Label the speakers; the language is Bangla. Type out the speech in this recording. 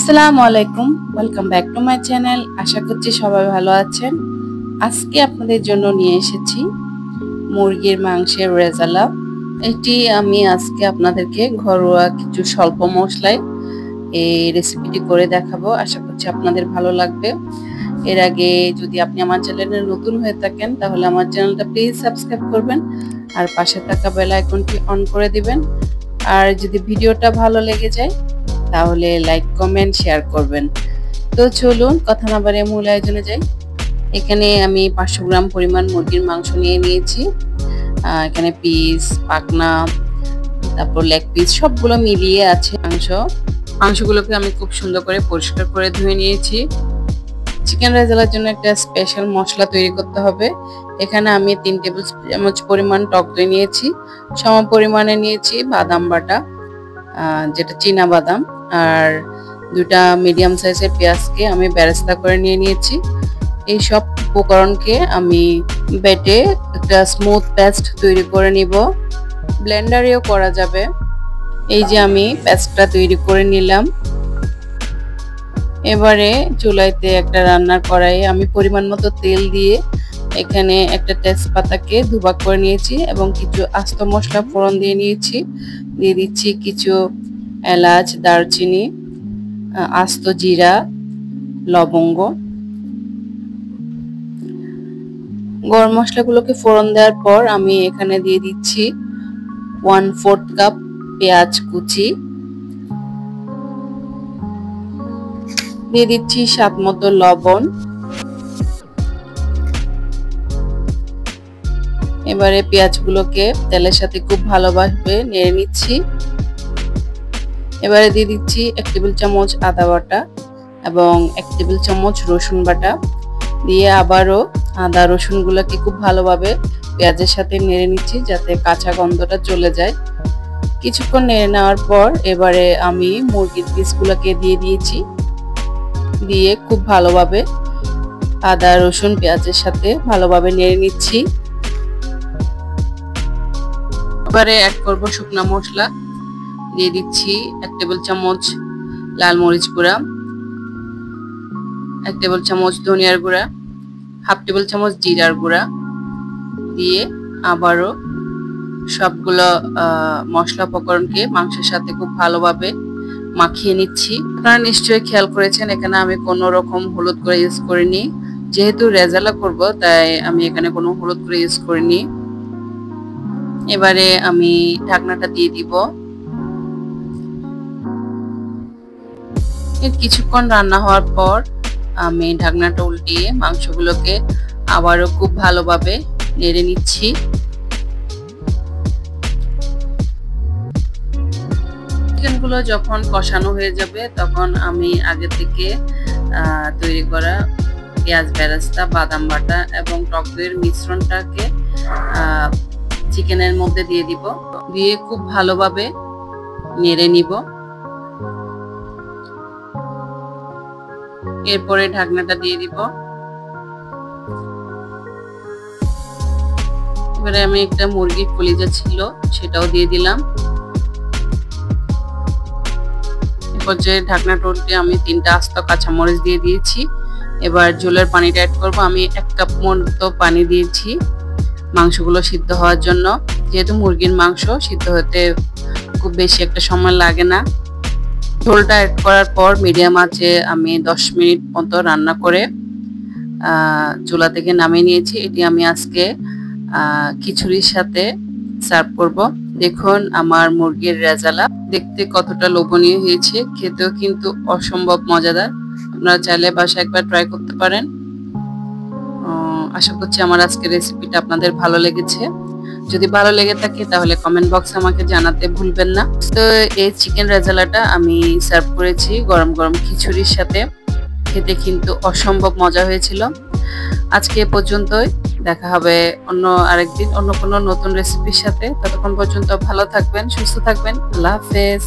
Speaker 1: আসসালামু আলাইকুম, welcome back to my channel. আশা করছি সবাই ভালো আছেন। আজকে আপনাদের জন্য নিয়ে এসেছি মুরগির মাংসের রেজালা। এটি আমি আজকে আপনাদেরকে ঘরোয়া কিছু স্বল্প মশলায় এই রেসিপিটি করে দেখাবো। আশা করছি আপনাদের ভালো লাগবে। এর আগে যদি আপনি আমার চ্যানেলে নতুন হয়ে থাকেন তাহলে আমার চ্যানেলটা প্লিজ সাবস্ক্রাইব করবেন আর পাশে থাকা বেল আইকনটি অন করে দিবেন। আর যদি ভিডিওটা ভালো লেগে যায় তাহলে লাইক কমেন্ট শেয়ার করবেন। তো চলুন কথা না বাড়িয়ে মূল আয়োজনে যাই। এখানে আমি 500 গ্রাম পরিমাণ মুরগির মাংস নিয়ে নিয়েছি। এখানে পিস, পাখনা, তারপর লেগ পিস সবগুলো মিলিয়ে আছে মাংসগুলোকে আমি খুব সুন্দর করে পরিষ্কার করে ধুয়ে নিয়েছি। চিকেন রেজালার জন্য একটা স্পেশাল মশলা তৈরি করতে হবে। এখানে আমি 3 টেবিল চামচ পরিমাণ টক দই নিয়েছি। সম পরিমাণে নিয়েছি বাদাম বাটা, যেটা চীনা বাদাম, আর 2টা মিডিয়াম সাইজের পেঁয়াজকে আমি বেরেস্তা করে নিয়েছি। এই সব উপকরণকে আমি বেটে একটা স্মুথ পেস্ট তৈরি করে নিব। ব্লেন্ডারেও করা যাবে। এই যে আমি পেস্টটা তৈরি করে নিলাম। এবারে চুলাইতে একটা রান্নার কড়াইয়ে আমি পরিমাণ মতো তেল দিয়ে এখানে একটা তেজপাতাকে দুভাগ করে নিয়েছি এবং কিছু আস্ত মশলা ফোড়ন দিয়ে নিয়েছি। দিয়ে দিচ্ছি কিছু এলাচ, দারচিনি, আস্ত জিরা, লবঙ্গ। গরম মশলাগুলোকে ফোড়ন দেওয়ার পর আমি এখানে দিয়ে দিচ্ছি 1/4 কাপ পেঁয়াজ কুচি, দিয়ে দিচ্ছি স্বাদ মতো লবণ। এবারে পেঁয়াজগুলোকে তেলের সাথে খুব ভালোভাবে নেড়ে নিচ্ছি। এবারে দিয়ে দিচ্ছি 1 টেবিল চামচ আদা বাটা এবং 1 টেবিল চামচ রসুন বাটা। দিয়ে আবারও আদা রসুনগুলোকে খুব ভালোভাবে পেঁয়াজের সাথে নেড়ে নিচ্ছি যাতে কাঁচা গন্ধটা চলে যায়। কিছুক্ষণ নেড়ে নেওয়ার পর এবারে আমি মুরগির পিসগুলোকে দিয়ে দিয়েছি। দিয়ে খুব ভালোভাবে আদা রসুন পেঁয়াজের সাথে ভালোভাবে নেড়ে নিচ্ছি। এবারে অ্যাড করব শুকনা মশলা। দিয়ে দিচ্ছি 1 টেবিল চামচ লাল মরিচ গুঁড়া, 1 টেবিল চামচ ধনিয়ার গুঁড়া, 1/2 টেবিল চামচ জিরার গুঁড়া। দিয়ে আবারও সবগুলো মশলা উপকরণকে মাংসের সাথে খুব ভালোভাবে মাখিয়ে নিচ্ছি। আপনারা নিশ্চয়ই খেয়াল করেছেন এখানে আমি কোনো রকম হলুদ গুঁড়া ইউজ করিনি। যেহেতু রেজালা করব তাই আমি এখানে কোনো হলুদ গুঁড়া ইউজ করিনি। এবারে আমি ঢাকনাটা দিয়ে দিব। কিছুক্ষণ রান্না হওয়ার পর আমি ঢাকনাটা উল্টিয়ে মাংসগুলোকে আবারও খুব ভালোভাবে নেড়ে নিচ্ছি। চিকেনগুলো যখন কষানো হয়ে যাবে তখন আমি আগে থেকে তৈরি করা পেঁয়াজ বেরেস্তা, বাদাম বাটা এবং টক দইয়ের মিশ্রণটাকে চিকেনের মধ্যে দিয়ে দিব। দিয়ে খুব ভালোভাবে নেড়ে নিব। এরপরে ঢাকনাটা দিয়ে দিব। এবারে আমি একটা মুরগির কলিজা ছিল সেটাও দিয়ে দিলাম। এরপর যে ঢাকনাটা উল্টে আমি 3টা আস্ত কাঁচামরিচ দিয়ে দিয়েছি। এবার ঝোলের পানিটা অ্যাড করব। আমি 1 কাপ মতো পানি দিয়েছি মাংসগুলো সিদ্ধ হওয়ার জন্য। যেহেতু মুরগির মাংস সিদ্ধ হতে খুব বেশি একটা সময় লাগে না। ঝোলটা অ্যাড করার পর মিডিয়াম আঁচে আমি 10 মিনিট মতো রান্না করে চুলা থেকে নামিয়ে নিয়েছি। এটি আমি আজকে খিচুড়ির সাথে সার্ভ করব। দেখুন আমার মুরগির রেজালা দেখতে কতটা লোভনীয় হয়েছে, খেতেও কিন্তু অসম্ভব মজাদার। আপনারা চাইলে বাসায় একবার ট্রাই করতে পারেন। আশা করছি আমার আজকের রেসিপিটা আপনাদের ভালো লেগেছে। যদি ভালো লেগে থাকে তাহলে কমেন্ট বক্সে আমাকে জানাতে ভুলবেন না। তো এই চিকেন রেজালাটা আমি সার্ভ করেছি গরম গরম খিচুড়ির সাথে। খেতে কিন্তু অসম্ভব মজা হয়েছিল। আজকে এ পর্যন্তই। দেখা হবে অন্য আরেকদিন অন্য কোনো নতুন রেসিপির সাথে। ততক্ষণ পর্যন্ত ভালো থাকবেন, সুস্থ থাকবেন। আল্লাহ হাফেজ।